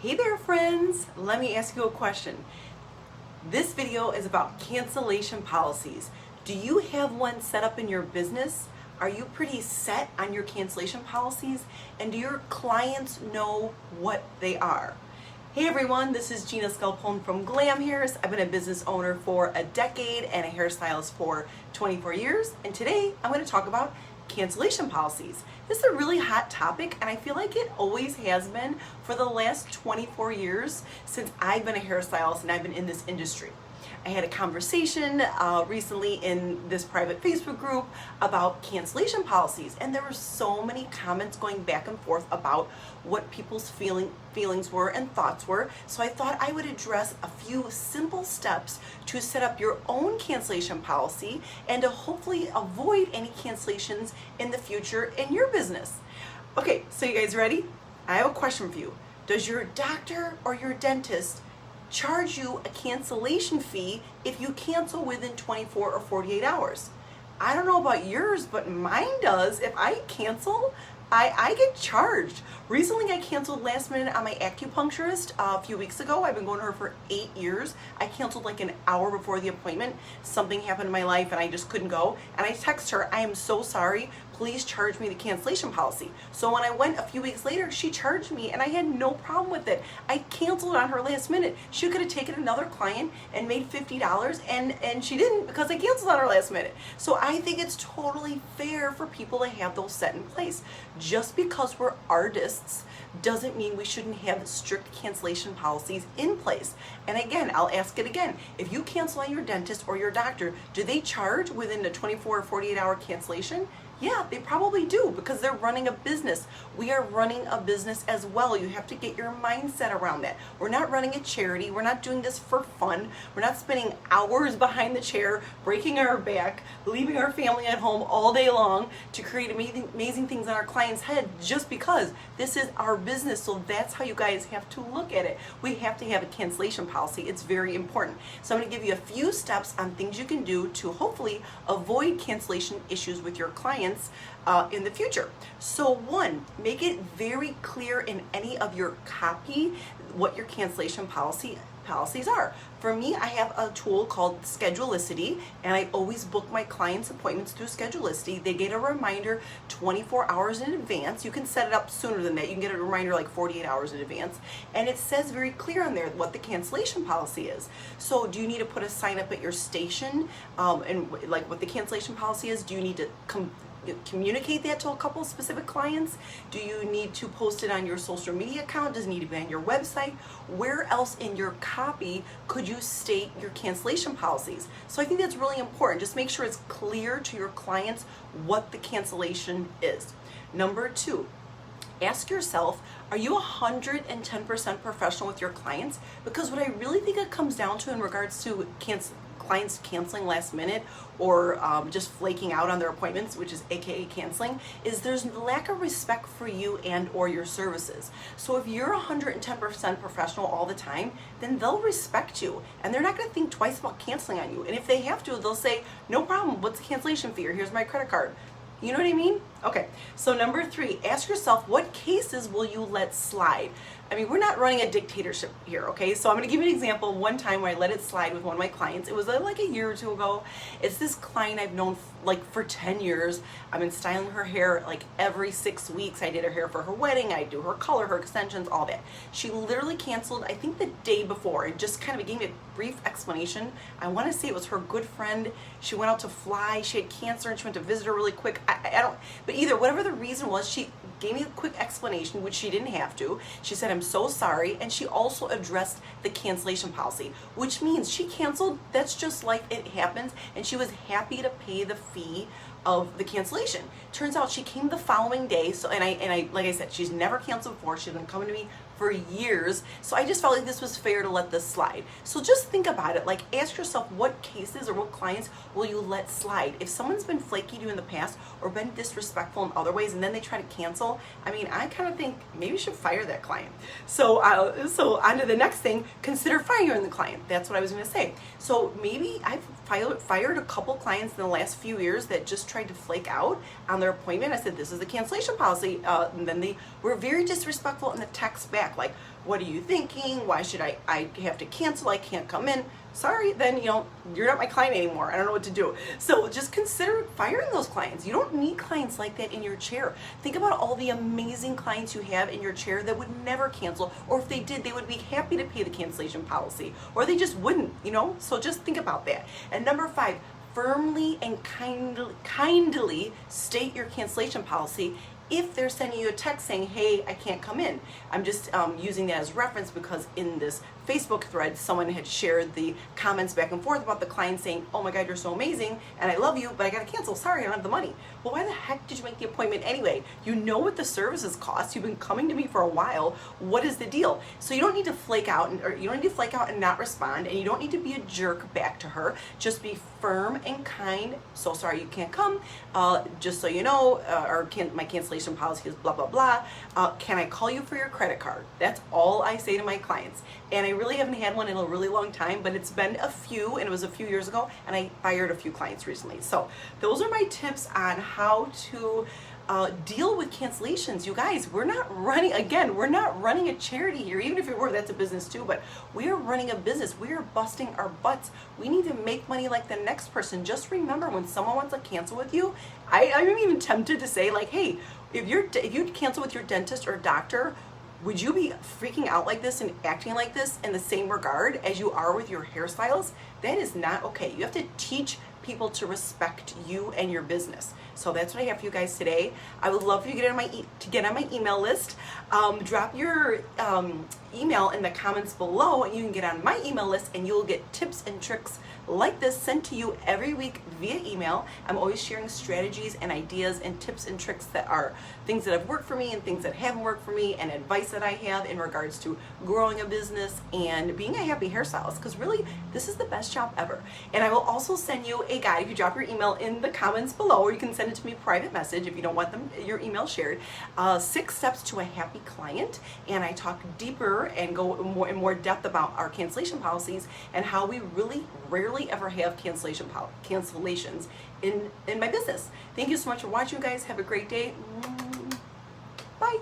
Hey there friends, let me ask you a question. This video is about cancellation policies. Do you have one set up in your business? Are you pretty set on your cancellation policies? And do your clients know what they are? Hey everyone, this is Gina Scalpone from Glam Hairs. I've been a business owner for a decade and a hairstylist for 24 years. And today I'm going to talk about cancellation policies. This is a really hot topic, and I feel like it always has been for the last 24 years since I've been a hairstylist and I've been in this industry. I had a conversation recently in this private Facebook group about cancellation policies, and there were so many comments going back and forth about what people's feelings were and thoughts were. So I thought I would address a few simple steps to set up your own cancellation policy and to hopefully avoid any cancellations in the future in your business. Okay, so you guys ready? I have a question for you. Does your doctor or your dentist charge you a cancellation fee if you cancel within 24 or 48 hours? I don't know about yours, but mine does. If I cancel, I get charged. Recently, I canceled last minute on my acupuncturist a few weeks ago. I've been going to her for 8 years. I canceled like an hour before the appointment. Something happened in my life and I just couldn't go. And I text her, I am so sorry. Please charge me the cancellation policy. So when I went a few weeks later, she charged me and I had no problem with it. I canceled on her last minute. She could have taken another client and made $50 and she didn't because I canceled on her last minute. So I think it's totally fair for people to have those set in place. Just because we're artists doesn't mean we shouldn't have strict cancellation policies in place. And again, I'll ask it again. If you cancel on your dentist or your doctor, do they charge within a 24 or 48 hour cancellation? Yeah, they probably do because they're running a business. We are running a business as well. You have to get your mindset around that. We're not running a charity. We're not doing this for fun. We're not spending hours behind the chair, breaking our back, leaving our family at home all day long to create amazing things in our clients' head just because this is our business. So that's how you guys have to look at it. We have to have a cancellation policy. It's very important. So I'm going to give you a few steps on things you can do to hopefully avoid cancellation issues with your clients in the future. So one, make it very clear in any of your copy what your cancellation policies are. For me, I have a tool called Schedulicity, and I always book my clients' appointments through Schedulicity. They get a reminder 24 hours in advance. You can set it up sooner than that. You can get a reminder like 48 hours in advance, and it says very clear on there what the cancellation policy is. So do you need to put a sign up at your station and like what the cancellation policy is? Do you need to communicate that to a couple of specific clients? Do you need to post it on your social media account? Does it need to be on your website? Where else in your copy could you state your cancellation policies? So I think that's really important. Just make sure it's clear to your clients what the cancellation is. Number two, ask yourself, are you 110% professional with your clients? Because what I really think it comes down to in regards to clients canceling last minute or just flaking out on their appointments, which is AKA canceling, is there's lack of respect for you and or your services. So if you're 110% professional all the time, then they'll respect you and they're not going to think twice about canceling on you. And if they have to, they'll say, no problem, what's the cancellation fee? Or here's my credit card. You know what I mean? Okay, so number three, ask yourself, what cases will you let slide? I mean, we're not running a dictatorship here, okay? So I'm gonna give you an example. One time where I let it slide with one of my clients. It was like a year or two ago. It's this client I've known like for 10 years. I've been styling her hair like every 6 weeks. I did her hair for her wedding. I do her color, her extensions, all that. She literally canceled, I think the day before. It just kind of gave me a brief explanation. I wanna say it was her good friend. She went out to fly. She had cancer and she went to visit her really quick. I don't, but either, whatever the reason was, she gave me a quick explanation, which she didn't have to. She said, I'm so sorry. And she also addressed the cancellation policy, which means she canceled. That's just like it happens. And she was happy to pay the fee of the cancellation. Turns out she came the following day. So, and I, like I said, she's never canceled before. She's been coming to me for years. So I just felt like this was fair to let this slide. So just think about it. Like, ask yourself, what cases or what clients will you let slide? If someone's been flaky to you in the past or been disrespectful in other ways and then they try to cancel, I mean, I kind of think maybe you should fire that client. So on to the next thing, consider firing the client. That's what I was going to say. So maybe I've fired a couple clients in the last few years that just tried to flake out on their appointment. I said, this is the cancellation policy. And then they were very disrespectful in the text back, like, what are you thinking? Why should I have to cancel? I can't come in. Sorry, then, you're not my client anymore. I don't know what to do. So just consider firing those clients. You don't need clients like that in your chair. Think about all the amazing clients you have in your chair that would never cancel, or if they did, they would be happy to pay the cancellation policy, or they just wouldn't, So just think about that. And number 5, firmly and kindly state your cancellation policy if they're sending you a text saying, hey, I can't come in. I'm just using that as reference because in this Facebook thread, someone had shared the comments back and forth about the client saying, oh my God, you're so amazing and I love you, but I gotta cancel. Sorry, I don't have the money. Well, why the heck did you make the appointment anyway? You know what the services cost. You've been coming to me for a while. What is the deal? So you don't need to flake out and not respond, and you don't need to be a jerk back to her. Just be firm and kind. So sorry you can't come. Just so you know, my cancellation policy is blah, blah, blah. Can I call you for your credit card? That's all I say to my clients. And I really haven't had one in a really long time, but it's been a few, and it was a few years ago, and I fired a few clients recently. So those are my tips on how to deal with cancellations. You guys, we're not running a charity here. Even if we were, that's a business too, but we are running a business. We are busting our butts. We need to make money like the next person. Just remember, when someone wants to cancel with you, I'm even tempted to say, like, hey, if you cancel with your dentist or doctor, would you be freaking out like this and acting like this in the same regard as you are with your hairstylist? That is not okay. You have to teach people to respect you and your business. So that's what I have for you guys today. I would love for you to get on my email list. Drop your email in the comments below, and you can get on my email list, and you'll get tips and tricks like this sent to you every week via email. I'm always sharing strategies and ideas and tips and tricks that are things that have worked for me and things that haven't worked for me, and advice that I have in regards to growing a business and being a happy hairstylist, because really this is the best job ever. And I will also send you a guide if you drop your email in the comments below, or you can send it to me private message if you don't want your email shared. 6 steps to a happy client, and I talk deeper and go in more depth about our cancellation policies and how we really rarely ever have cancellations in my business. Thank you so much for watching, guys. Have a great day. Bye.